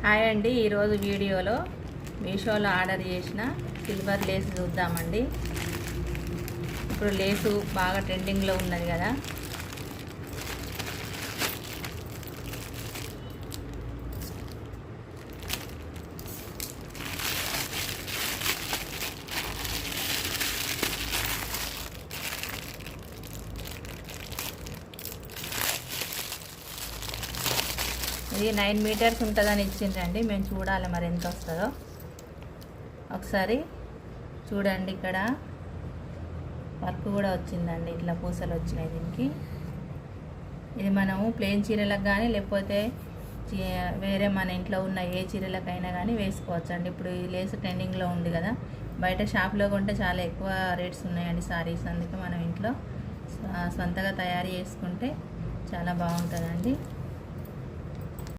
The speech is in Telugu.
హాయ్ అండి, ఈరోజు వీడియోలో మీషోలో ఆర్డర్ చేసిన సిల్వర్ లేస్ చూద్దామండి. ఇప్పుడు లేసు బాగా ట్రెండింగ్లో ఉన్నది కదా. ఇది 9 మీటర్స్ ఉంటుందని ఇచ్చిండ్రండి. మేము చూడాలి మరి ఎంత వస్తుందో. ఒకసారి చూడండి, ఇక్కడ వర్క్ కూడా వచ్చిందండి, ఇట్లా పూసలు వచ్చినాయి దీనికి. ఇది మనము ప్లెయిన్ చీరలకు కానీ లేకపోతే వేరే మన ఇంట్లో ఉన్న ఏ చీరలకైనా కానీ వేసుకోవచ్చు అండి. ఇప్పుడు ఈ లేస్ ట్రెండింగ్లో ఉంది కదా, బయట షాప్లో కొంటే చాలా ఎక్కువ రేట్స్ ఉన్నాయండి సారీస్. అందుకే మనం ఇంట్లో సొంతగా తయారు చేసుకుంటే చాలా బాగుంటుందండి.